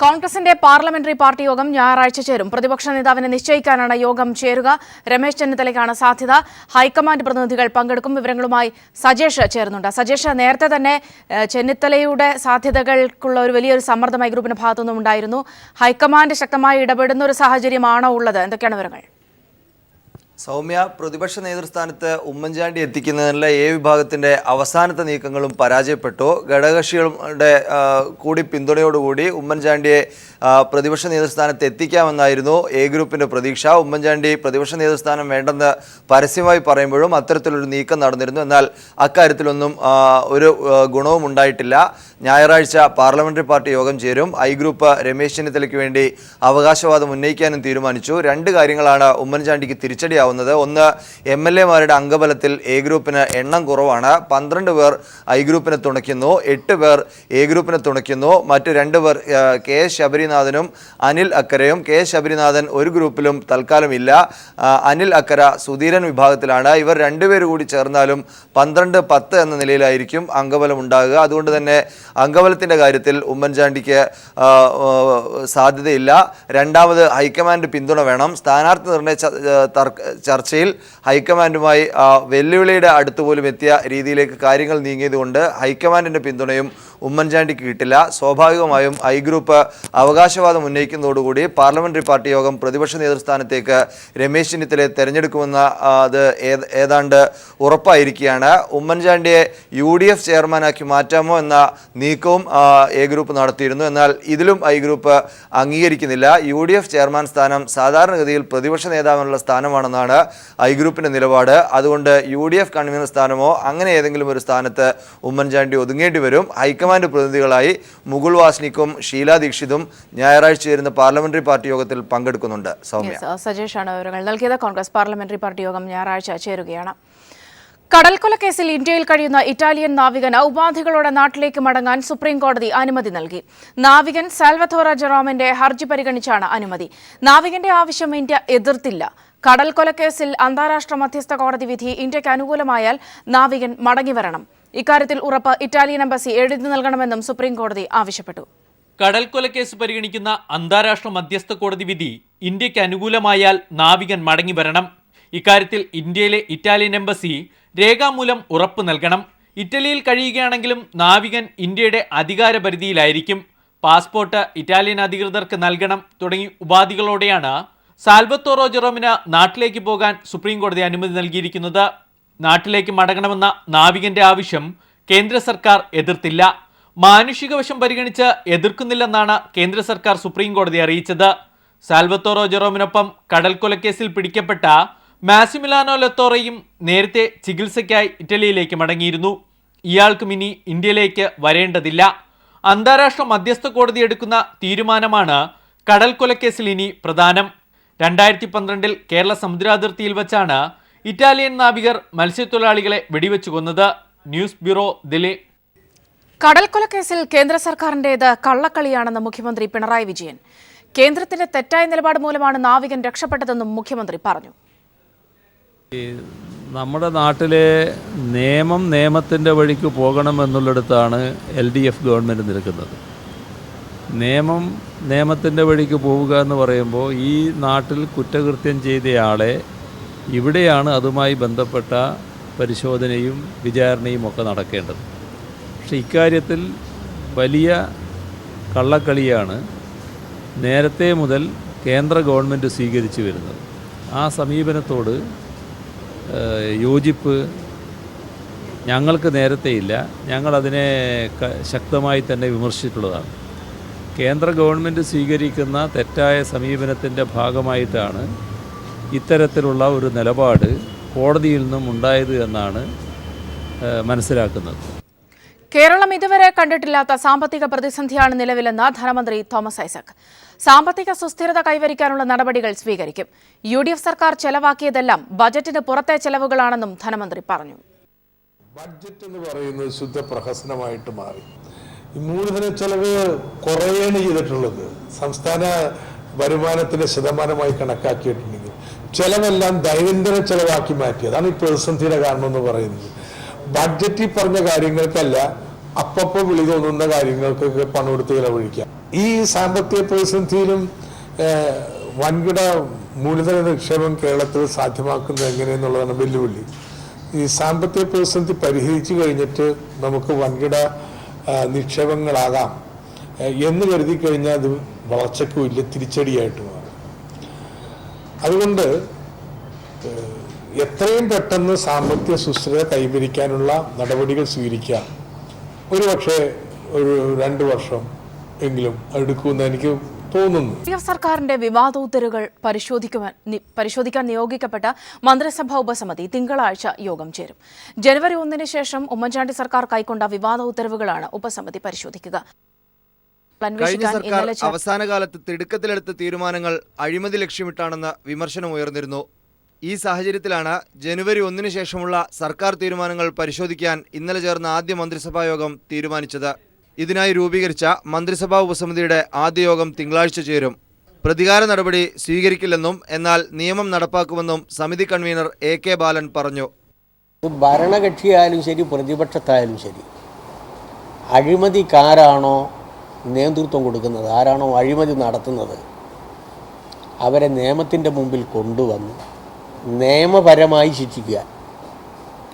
കോൺഗ്രസിന്റെ parliamentary party യോഗം ഞായറാഴ്ച ചേരും. പ്രതിപക്ഷ നേതാവിനെ നിശ്ചയിക്കാനാണ് യോഗം ചേരുക. രമേശ് ചെന്നിത്തലയ്ക്കാണ് സാധ്യത. ഹൈക്കമാൻഡ് പ്രതിനിധികൾ പങ്കെടുക്കും. വിവരങ്ങളുമായി സജേഷ് ചേരുന്നുണ്ട്. സജേഷ്, നേരത്തെ തന്നെ ചെന്നിത്തലയുടെ സാധ്യതകൾക്കുള്ള ഒരു വലിയൊരു സമ്മർദ്ദം ഐ ഗ്രൂപ്പിന്റെ ഭാഗത്തുനിന്നും ഉണ്ടായിരുന്നു. ഹൈക്കമാൻഡ് ശക്തമായി ഇടപെടുന്ന ഒരു സാഹചര്യമാണോ ഉള്ളത്? എന്തൊക്കെയാണ് വിവരങ്ങൾ? സൗമ്യ, പ്രതിപക്ഷ നേതൃസ്ഥാനത്ത് ഉമ്മൻചാണ്ടി എത്തിക്കുന്നതിനുള്ള വിഭാഗത്തിന്റെ അവസാനത്തെ നീക്കങ്ങളും പരാജയപ്പെട്ടു. ഘടകകക്ഷികളുടെ കൂടി പിന്തുണയോടുകൂടി ഉമ്മൻചാണ്ടിയെ പ്രതിപക്ഷ നേതൃസ്ഥാനത്ത് എത്തിക്കാമെന്നായിരുന്നു എ ഗ്രൂപ്പിന്റെ പ്രതീക്ഷ. ഉമ്മൻചാണ്ടി പ്രതിപക്ഷ നേതൃസ്ഥാനം വേണ്ടെന്ന് പരസ്യമായി പറയുമ്പോഴും അത്തരത്തിലൊരു നീക്കം നടന്നിരുന്നു. എന്നാൽ അക്കാര്യത്തിലൊന്നും ഒരു ഗുണവും ഉണ്ടായിട്ടില്ല. ഞായറാഴ്ച പാർലമെന്ററി പാർട്ടി യോഗം ചേരും. ഐ ഗ്രൂപ്പ് രമേശ് ചെന്നിത്തലയ്ക്ക് വേണ്ടി അവകാശവാദം ഉന്നയിക്കാനും തീരുമാനിച്ചു. രണ്ട് കാര്യങ്ങളാണ് ഉമ്മൻചാണ്ടിക്ക് തിരിച്ചടിയാവുന്നത്. ഒന്ന്, എംഎൽഎമാരുടെ അംഗബലത്തിൽ എ ഗ്രൂപ്പിന് എണ്ണം കുറവാണ്. 12 പേർ ഐ ഗ്രൂപ്പിനെ തുണയ്ക്കുന്നു, 8 പേർ എ ഗ്രൂപ്പിനെ തുണയ്ക്കുന്നു. മറ്റ് 2 പേർ കെ എസ് ശബരിനാഥനും അനിൽ അക്കരയും. കെ എസ് ശബരിനാഥൻ ഒരു ഗ്രൂപ്പിലും തൽക്കാലം ഇല്ല. അനിൽ അക്കര സുധീരൻ വിഭാഗത്തിലാണ്. ഇവർ 2 പേര് കൂടി ചേർന്നാലും 12-10 എന്ന നിലയിലായിരിക്കും അംഗബലം ഉണ്ടാകുക. അതുകൊണ്ട് തന്നെ അംഗബലത്തിൻ്റെ കാര്യത്തിൽ ഉമ്മൻചാണ്ടിക്ക് സാധ്യതയില്ല. രണ്ടാമത്, ഹൈക്കമാൻഡ് പിന്തുണ വേണം. സ്ഥാനാർത്ഥി നിർണയ ചർച്ചയിൽ ഹൈക്കമാൻഡുമായി വെല്ലുവിളിയുടെ അടുത്ത് പോലും എത്തിയ രീതിയിലേക്ക് കാര്യങ്ങൾ നീങ്ങിയതുകൊണ്ട് ഹൈക്കമാൻഡിൻ്റെ പിന്തുണയും ഉമ്മൻചാണ്ടിക്ക് കിട്ടില്ല. സ്വാഭാവികമായും ഐ ഗ്രൂപ്പ് അവകാശവാദം ഉന്നയിക്കുന്നതോടുകൂടി പാർലമെന്ററി പാർട്ടി യോഗം പ്രതിപക്ഷ നേതൃസ്ഥാനത്തേക്ക് രമേശ് ചെന്നിത്തലയെ തെരഞ്ഞെടുക്കുമെന്ന അത് ഏതാണ്ട് ഉറപ്പായിരിക്കുകയാണ്. ഉമ്മൻചാണ്ടിയെ UDF ചെയർമാനാക്കി മാറ്റാമോ എന്ന നീക്കവും എ ഗ്രൂപ്പ് നടത്തിയിരുന്നു. എന്നാൽ ഇതിലും ഐ ഗ്രൂപ്പ് അംഗീകരിക്കുന്നില്ല. UDF ചെയർമാൻ സ്ഥാനം സാധാരണഗതിയിൽ പ്രതിപക്ഷ നേതാവിനുള്ള സ്ഥാനമാണെന്നാണ് ഐ ഗ്രൂപ്പിൻ്റെ നിലപാട്. അതുകൊണ്ട് UDF കൺവീനർ സ്ഥാനമോ അങ്ങനെ ഏതെങ്കിലും ഒരു സ്ഥാനത്ത് ഉമ്മൻചാണ്ടി ഒതുങ്ങേണ്ടി വരും. ഹൈക്കമാൻഡ് പ്രതിനിധികളായി മുകുൾ വാസ്നിക്കും ഷീല ദീക്ഷിതും ഞായറാഴ്ച ചേരുന്ന പാർലമെന്ററി പാർട്ടി യോഗത്തിൽ പങ്കെടുക്കുന്നുണ്ട്. സൗമ്യ, സജേഷാണ് വിവരങ്ങൾ നൽകിയത്. കോൺഗ്രസ് പാർലമെന്ററി പാർട്ടി യോഗം ഞായറാഴ്ച ചേരുകയാണ്. കടൽക്കൊലക്കേസിൽ ഇന്ത്യയിൽ കഴിയുന്ന ഇറ്റാലിയൻ നാവികന് ഉപാധികളോടെ നാട്ടിലേക്ക് മടങ്ങാൻ സുപ്രീം കോടതി അനുമതി നൽകി. നാവികൻ സാൽവത്തോറ ജെറോമിന്റെ ഹർജി പരിഗണിച്ചാണ് അനുമതി. നാവികന്റെ ആവശ്യം ഇന്ത്യ എതിർത്തില്ല. കടൽക്കൊലക്കേസിൽ അന്താരാഷ്ട്ര മധ്യസ്ഥ കോടതി വിധി ഇന്ത്യക്ക് അനുകൂലമായാൽ നാവികൻ മടങ്ങിവരണം. ഇക്കാര്യത്തിൽ ഉറപ്പ് ഇറ്റാലിയൻ എംബസി എഴുതി നൽകണമെന്നും സുപ്രീം കോടതി ആവശ്യപ്പെട്ടു. കടൽക്കൊലക്കേസ് പരിഗണിക്കുന്ന അന്താരാഷ്ട്ര മധ്യസ്ഥ കോടതി വിധി ഇന്ത്യക്ക് അനുകൂലമായാൽ നാവികൻ മടങ്ങിവരണം. ഇക്കാര്യത്തിൽ ഇന്ത്യയിലെ ഇറ്റാലിയൻ എംബസി രേഖാമൂലം ഉറപ്പ് നൽകണം. ഇറ്റലിയിൽ കഴിയുകയാണെങ്കിലും നാവികൻ ഇന്ത്യയുടെ അധികാരപരിധിയിലായിരിക്കും. പാസ്പോർട്ട് ഇറ്റാലിയൻ അധികൃതർക്ക് നൽകണം തുടങ്ങി ഉപാധികളോടെയാണ് സാൽവത്തോറോ ജെറോമിന് നാട്ടിലേക്ക് പോകാൻ സുപ്രീം കോടതി അനുമതി നൽകിയിരിക്കുന്നത്. നാട്ടിലേക്ക് മടങ്ങണമെന്ന നാവികന്റെ ആവശ്യം കേന്ദ്ര സർക്കാർ എതിർത്തില്ല. മാനുഷിക വശം പരിഗണിച്ച് എതിർക്കുന്നില്ലെന്നാണ് കേന്ദ്ര സർക്കാർ സുപ്രീം കോടതി അറിയിച്ചത്. സാൽവത്തോറോ ജെറോമിനൊപ്പം കടൽക്കൊലക്കേസിൽ പിടിക്കപ്പെട്ട മാസിമിലാനോ ലത്തോറയും നേരത്തെ ചികിത്സയ്ക്കായി ഇറ്റലിയിലേക്ക് മടങ്ങിയിരുന്നു. ഇയാൾക്കും ഇനി ഇന്ത്യയിലേക്ക് വരേണ്ടതില്ല. അന്താരാഷ്ട്ര മധ്യസ്ഥ കോടതി എടുക്കുന്ന തീരുമാനമാണ് കടൽക്കൊലക്കേസിൽ ഇനി പ്രധാനം. 2012 കേരള സമുദ്രാതിർത്തിയിൽ വച്ചാണ് ഇറ്റാലിയൻ നാവികർ മത്സ്യത്തൊഴിലാളികളെ വെടിവെച്ചു കൊന്നത്. News bureau, Delhi. കടൽക്കൊലക്കേസിൽ കേന്ദ്ര സർക്കാരിന്റേത് കള്ളക്കളിയാണെന്ന് മുഖ്യമന്ത്രി പിണറായി വിജയൻ. കേന്ദ്രത്തിന്റെ തെറ്റായ നിലപാട് മൂലമാണ് നാവികൻ രക്ഷപ്പെട്ടതെന്നും മുഖ്യമന്ത്രി പറഞ്ഞു. നമ്മുടെ നാട്ടിലെ നിയമത്തിൻ്റെ വഴിക്ക് പോകണമെന്നുള്ളിടത്താണ് LDF ഗവൺമെൻറ് നിൽക്കുന്നത്. നിയമത്തിൻ്റെ വഴിക്ക് പോവുക എന്ന് പറയുമ്പോൾ ഈ നാട്ടിൽ കുറ്റകൃത്യം ചെയ്തയാളെ ഇവിടെയാണ് അതുമായി ബന്ധപ്പെട്ട പരിശോധനയും വിചാരണയും ഒക്കെ നടക്കേണ്ടത്. പക്ഷെ ഇക്കാര്യത്തിൽ വലിയ കള്ളക്കളിയാണ് നേരത്തെ മുതൽ കേന്ദ്ര ഗവൺമെൻറ് സ്വീകരിച്ചു വരുന്നത്. ആ സമീപനത്തോട് യോജിപ്പ് ഞങ്ങൾക്ക് നേരത്തെയില്ല. ഞങ്ങളതിനെ ശക്തമായി തന്നെ വിമർശിച്ചിട്ടുള്ളതാണ്. കേന്ദ്ര ഗവൺമെൻറ് സ്വീകരിക്കുന്ന തെറ്റായ സമീപനത്തിൻ്റെ ഭാഗമായിട്ടാണ് ഇത്തരത്തിലുള്ള ഒരു നിലപാട് കോടതിയിൽ നിന്നും ഉണ്ടായത് എന്നാണ് മനസ്സിലാക്കുന്നത്. കേരളം ഇതുവരെ കണ്ടിട്ടില്ലാത്ത സാമ്പത്തിക പ്രതിസന്ധിയാണ് നിലവിലെന്ന് ധനമന്ത്രി തോമസ് ഐസക്. സാമ്പത്തിക സുസ്ഥിരത കൈവരിക്കാനുള്ള നടപടികൾ സ്വീകരിക്കും. UDF സർക്കാർ ചെലവാക്കിയതെല്ലാം ബജറ്റിന് പുറത്തെ ചെലവുകളാണെന്നും ധനമന്ത്രി പറഞ്ഞു. ബഡ്ജറ്റ് എന്ന് പറയുന്നത് ശുദ്ധ പ്രഹസനമായിട്ട് മാറി. ഈ മൂലധന ചെലവ് കുറയാണ് ചെയ്തിട്ടുള്ളത്. സംസ്ഥാന വരുമാനത്തിന്റെ ശതമാനമായി കണക്കാക്കിയിട്ടുണ്ടെങ്കിൽ ചെലവെല്ലാം ദൈനംദിന ചെലവാക്കി മാറ്റി. അതാണ് ഈ പ്രതിസന്ധിയുടെ കാരണം എന്ന് പറയുന്നത്. ബഡ്ജറ്റിൽ പറഞ്ഞ കാര്യങ്ങൾക്കല്ല, അപ്പപ്പോൾ വിളി തോന്നുന്ന കാര്യങ്ങൾക്കൊക്കെ പണം എടുത്ത് ചെലവഴിക്കാം. ഈ സാമ്പത്തിക പ്രതിസന്ധിയിലും വൻകിട മൂലധന നിക്ഷേപം കേരളത്തിൽ സാധ്യമാക്കുന്നത് എങ്ങനെയെന്നുള്ളതാണ് വെല്ലുവിളി. ഈ സാമ്പത്തിക പ്രതിസന്ധി പരിഹരിച്ചു കഴിഞ്ഞിട്ട് നമുക്ക് വൻകിട നിക്ഷേപങ്ങളാകാം എന്ന് കരുതി കഴിഞ്ഞാൽ അത് വളർച്ചയ്ക്ക് വലിയ തിരിച്ചടിയായിട്ട് മാറും. അതുകൊണ്ട് എത്രയും പെട്ടെന്ന് സാമ്പത്തിക സുസ്ഥിരത കൈവരിക്കാനുള്ള നടപടികൾ സ്വീകരിക്കുക. ഒരുപക്ഷെ ഒരു 2 വർഷം എങ്കിലും എടുക്കുമെന്ന് എനിക്ക് തോന്നുന്നു. സർക്കാരിന്റെ വിവാദ ഉത്തരവുകൾ പരിശോധിക്കാൻ നിയോഗിക്കപ്പെട്ട മന്ത്രിസഭാ ഉപസമിതി തിങ്കളാഴ്ച യോഗം ചേരും. ജനുവരി 1-ന് ശേഷം ഉമ്മൻചാണ്ടി സർക്കാർ കൈക്കൊണ്ട വിവാദ ഉത്തരവുകളാണ് ഉപസമിതി പരിശോധിക്കുക. കഴിഞ്ഞ സർക്കാർ അവസാന കാലത്ത് തിടുക്കത്തിലെടുത്ത തീരുമാനങ്ങൾ അഴിമതി ലക്ഷ്യമിട്ടാണെന്ന വിമർശനമുയർന്നിരുന്നു. ഈ സാഹചര്യത്തിലാണ് ജനുവരി 1-ന് ശേഷമുള്ള സർക്കാർ തീരുമാനങ്ങൾ പരിശോധിക്കാൻ ഇന്നലെ ചേർന്ന ആദ്യ മന്ത്രിസഭാ യോഗം തീരുമാനിച്ചത്. ഇതിനായി രൂപീകരിച്ച മന്ത്രിസഭാ ഉപസമിതിയുടെ ആദ്യ യോഗം തിങ്കളാഴ്ച ചേരും. പ്രതികാര നടപടി സ്വീകരിക്കില്ലെന്നും എന്നാൽ നിയമം നടപ്പാക്കുമെന്നും സമിതി കൺവീനർ AK ബാലൻ പറഞ്ഞു. ഭരണകക്ഷിയായാലും ശരി പ്രതിപക്ഷത്തായാലും ശരി, അഴിമതിക്കാരാണോ നേതൃത്വം കൊടുക്കുന്നത്, ആരാണോ അഴിമതി നടത്തുന്നത്, അവരെ നിയമത്തിൻ്റെ മുമ്പിൽ കൊണ്ടുവന്ന് നിയമപരമായി ശിക്ഷിക്കുക.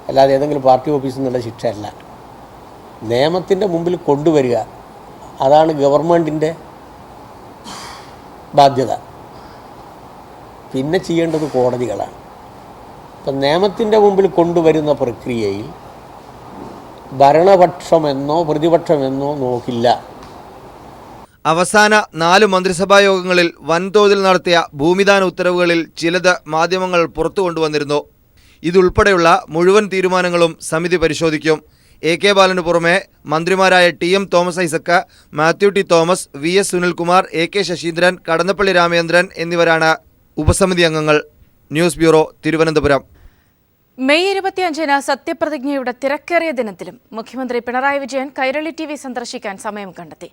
അല്ലാതെ ഏതെങ്കിലും പാർട്ടി ഓഫീസിൽ നിന്നുള്ള ശിക്ഷയല്ല, നിയമത്തിൻ്റെ മുമ്പിൽ കൊണ്ടുവരിക. അതാണ് ഗവൺമെൻറ്റിൻ്റെ ബാധ്യത. പിന്നെ ചെയ്യേണ്ടത് കോടതികളാണ്. അപ്പം നിയമത്തിൻ്റെ മുമ്പിൽ കൊണ്ടുവരുന്ന പ്രക്രിയയിൽ ഭരണപക്ഷമെന്നോ പ്രതിപക്ഷമെന്നോ നോക്കില്ല. അവസാന 4 മന്ത്രിസഭാ യോഗങ്ങളിൽ വൻതോതിൽ നടത്തിയ ഭൂമിദാന ഉത്തരവുകളിൽ ചിലത് മാധ്യമങ്ങൾ പുറത്തു കൊണ്ടുവന്നിരുന്നു. ഇതുൾപ്പെടെയുള്ള മുഴുവൻ തീരുമാനങ്ങളും സമിതി പരിശോധിക്കും. AK ബാലന് പുറമെ മന്ത്രിമാരായ TM Thomas Isaac, Mathew T Thomas, VS Sunilkumar, AK Saseendran, Kadannappally Ramachandran എന്നിവരാണ് ഉപസമിതി അംഗങ്ങൾ. News bureau, Thiruvananthapuram. മെയ് 25-ന് സത്യപ്രതിജ്ഞയുടെ തിരക്കേറിയ ദിനത്തിലും മുഖ്യമന്ത്രി പിണറായി വിജയൻ കൈരളി TV സന്ദർശിക്കാൻ സമയം കണ്ടെത്തി.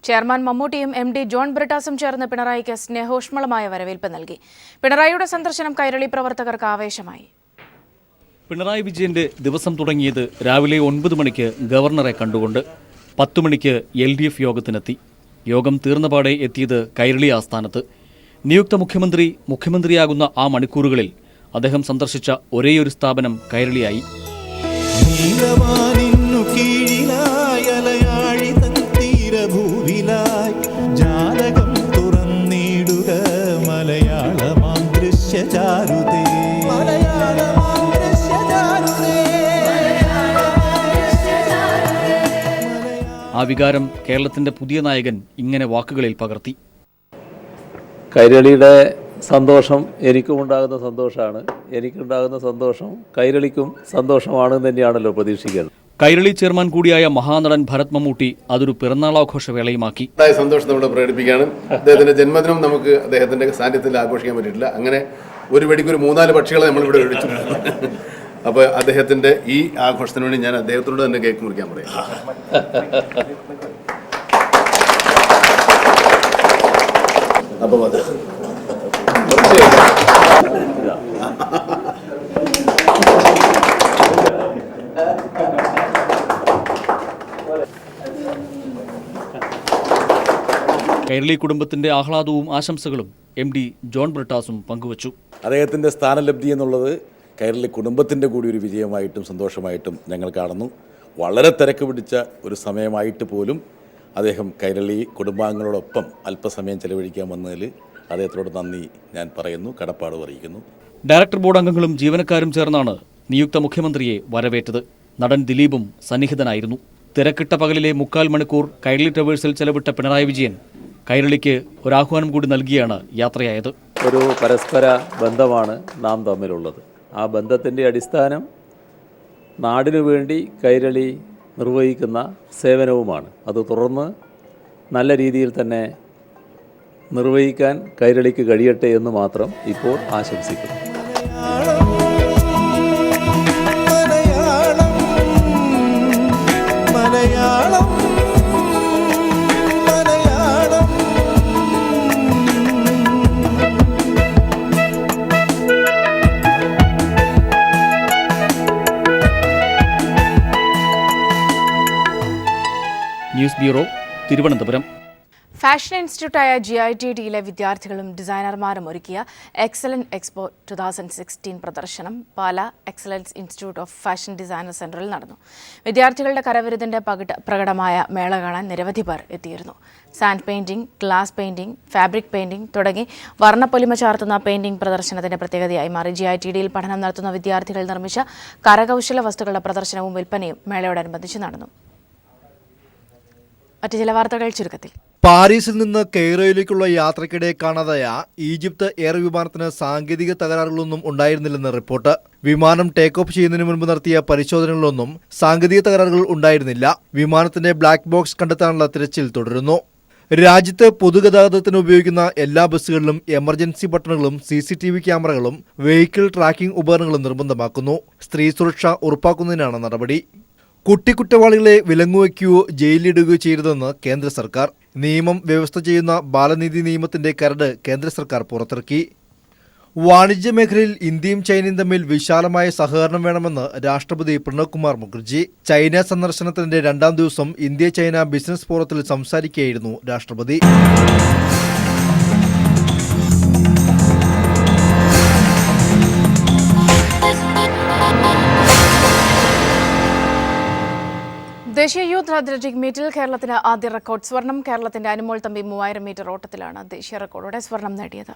ചെയർമാൻ മമ്മൂട്ടിയും MD ജോൺ ബ്രിട്ടാസും ചേർന്ന് പിണറായിക്ക് സ്നേഹോഷ്മളമായ വരവേൽപ്പ് നൽകി. പിണറായിയുടെ സന്ദർശനം കൈരളി പ്രവർത്തകർക്ക് ആവേശമായി. പിണറായി വിജയന്റെ ദിവസം തുടങ്ങിയത് രാവിലെ 9 മണിക്ക് ഗവർണറെ കണ്ടുകൊണ്ട്. 10 മണിക്ക് LDF യോഗത്തിനെത്തി. യോഗം തീർന്നപാടെ എത്തിയത് കൈരളി ആസ്ഥാനത്ത്. നിയുക്ത മുഖ്യമന്ത്രിയാകുന്ന ആ മണിക്കൂറുകളിൽ അദ്ദേഹം സന്ദർശിച്ച ഒരേയൊരു സ്ഥാപനം കൈരളിയായി. ആ വികാരം കേരളത്തിന്റെ പുതിയ നായകൻ ഇങ്ങനെ വാക്കുകളിൽ പകർത്തി. കൈരളിയുടെ സന്തോഷം എനിക്കും ഉണ്ടാകുന്ന സന്തോഷമാണ്. എനിക്കുണ്ടാകുന്ന സന്തോഷം കൈരളിക്കും സന്തോഷമാണെന്ന് തന്നെയാണല്ലോ പ്രതീക്ഷിക്കുന്നത്. കൈരളി ചെയർമാൻ കൂടിയായ മഹാനടൻ ഭരത് മമ്മൂട്ടി അതൊരു പിറന്നാളാഘോഷ വേളയുമാക്കി. സന്തോഷം നമ്മുടെ പ്രകടിപ്പിക്കാനും അദ്ദേഹത്തിന്റെ ജന്മദിനം നമുക്ക് അദ്ദേഹത്തിന്റെ സാന്നിധ്യത്തിൽ ആഘോഷിക്കാൻ പറ്റിയിട്ടില്ല. അങ്ങനെ ഒരു വെടിക്ക് ഒരു 3-4 പക്ഷികളെ നമ്മളിവിടെ വിളിച്ചു. അപ്പോൾ അദ്ദേഹത്തിന്റെ ഈ ആഘോഷത്തിന് വേണ്ടി ഞാൻ അദ്ദേഹത്തോട് തന്നെ കേക്ക് മുറിക്കാൻ പറയാം. അപ്പോൾ അത് കൈരളി കുടുംബത്തിന്റെ ആഹ്ലാദവും ആശംസകളും MD ജോൺ ബ്രിട്ടാസും പങ്കുവച്ചു. അദ്ദേഹത്തിന്റെ സ്ഥാനലബ്ധി എന്നുള്ളത് കൈരളി കുടുംബത്തിൻ്റെ കൂടി ഒരു വിജയമായിട്ടും സന്തോഷമായിട്ടും ഞങ്ങൾ കാണുന്നു. വളരെ തിരക്ക് പിടിച്ച ഒരു സമയമായിട്ട് പോലും അദ്ദേഹം കൈരളി കുടുംബാംഗങ്ങളോടൊപ്പം അല്പസമയം ചെലവഴിക്കാൻ വന്നതിൽ അദ്ദേഹത്തോട് നന്ദി ഞാൻ പറയുന്നു, കടപ്പാട് അറിയിക്കുന്നു. ഡയറക്ടർ ബോർഡ് അംഗങ്ങളും ജീവനക്കാരും ചേർന്നാണ് നിയുക്ത മുഖ്യമന്ത്രിയെ വരവേറ്റത്. നടൻ ദിലീപും സന്നിഹിതനായിരുന്നു. തിരക്കിട്ട പകലിലെ 3/4 മണിക്കൂർ കൈരളി ടവേഴ്സിൽ ചെലവിട്ട പിണറായി വിജയൻ കൈരളിക്ക് ഒരാഹ്വാനം കൂടി നൽകിയാണ് യാത്രയായത്. ഒരു പരസ്പര ബന്ധമാണ് നാം തമ്മിലുള്ളത്. ആ ബന്ധത്തിൻ്റെ അടിസ്ഥാനം നാടിനു വേണ്ടി കൈരളി നിർവഹിക്കുന്ന സേവനവുമാണ്. അത് തുടർന്ന് നല്ല രീതിയിൽ തന്നെ നിർവഹിക്കാൻ കൈരളിക്ക് കഴിയട്ടെ എന്ന് മാത്രം ഇപ്പോൾ ആശംസിക്കുന്നു. News bureau, Thiruvananthapuram. ഫാഷൻ ഇൻസ്റ്റിറ്റ്യൂട്ടായ GITDയിലെ വിദ്യാർത്ഥികളും ഡിസൈനർമാരും ഒരുക്കിയ എക്സലന്റ് എക്സ്പോ 2016 പ്രദർശനം Pala excellence institute of fashion designer സെന്ററിൽ നടന്നു. വിദ്യാർത്ഥികളുടെ കരവിരുതിന്റെ പ്രകടമായ മേള കാണാൻ നിരവധി പേർ എത്തിയിരുന്നു. Sand painting, glass painting, fabric painting തുടങ്ങി വർണ്ണപ്പൊലിമ ചാർത്തുന്ന പെയിന്റിംഗ് പ്രദർശനത്തിന്റെ പ്രത്യേകതയായി മാറി. GITDയിൽ പഠനം നടത്തുന്ന വിദ്യാർത്ഥികൾ നിർമ്മിച്ച കരകൗശല വസ്തുക്കളുടെ പ്രദർശനവും വിൽപ്പനയും മേളയോടനുബന്ധിച്ച് നടന്നു. മറ്റു ചില വാർത്തകൾ ചുരുക്കത്തിൽ. പാരീസിൽ നിന്ന് കെയ്റോയിലേക്കുള്ള യാത്രയ്ക്കിടെ കാണാതായ ഈജിപ്ത് എയർ വിമാനത്തിന് സാങ്കേതിക തകരാറുകളൊന്നും ഉണ്ടായിരുന്നില്ലെന്ന് റിപ്പോർട്ട്. വിമാനം ടേക്ക് ഓഫ് ചെയ്യുന്നതിന് മുൻപ് നടത്തിയ പരിശോധനകളിലൊന്നും സാങ്കേതിക തകരാറുകൾ ഉണ്ടായിരുന്നില്ല. വിമാനത്തിന്റെ ബ്ലാക്ക് ബോക്സ് കണ്ടെത്താനുള്ള തിരച്ചിൽ തുടരുന്നു. രാജ്യത്ത് പൊതുഗതാഗതത്തിന് ഉപയോഗിക്കുന്ന എല്ലാ ബസ്സുകളിലും എമർജൻസി ബട്ടണുകളും CCTV ക്യാമറകളും വെഹിക്കിൾ ട്രാക്കിംഗ് ഉപകരണങ്ങളും നിർബന്ധമാക്കുന്നു. സ്ത്രീ സുരക്ഷ ഉറപ്പാക്കുന്നതിനാണ് നടപടി. കുട്ടിക്കുറ്റവാളികളെ വിലങ്ങുവയ്ക്കുകയോ ജയിലിലിടുകയോ ചെയ്യരുതെന്ന് കേന്ദ്ര സർക്കാർ. നിയമം വ്യവസ്ഥ ചെയ്യുന്ന ബാലനീതി നിയമത്തിന്റെ കരട് കേന്ദ്ര സർക്കാർ പുറത്തിറക്കി. വാണിജ്യ മേഖലയിൽ ഇന്ത്യയും ചൈനയും തമ്മിൽ വിശാലമായ സഹകരണം വേണമെന്ന് രാഷ്ട്രപതി പ്രണബ് കുമാർ മുഖർജി. ചൈന സന്ദർശനത്തിന്റെ 2ാം ദിവസം ഇന്ത്യ-ചൈന ബിസിനസ് ഫോറത്തിൽ സംസാരിക്കുകയായിരുന്നു രാഷ്ട്രപതി. ദേശീയ യൂത്ത് അത്ലറ്റിക് മീറ്റിൽ കേരളത്തിന് ആദ്യ റെക്കോർഡ് സ്വർണം. കേരളത്തിന്റെ അനുമോൾ തമ്പി 3000 മീറ്റർ ഓട്ടത്തിലാണ് ദേശീയ റെക്കോർഡോടെ സ്വർണം നേടിയത്.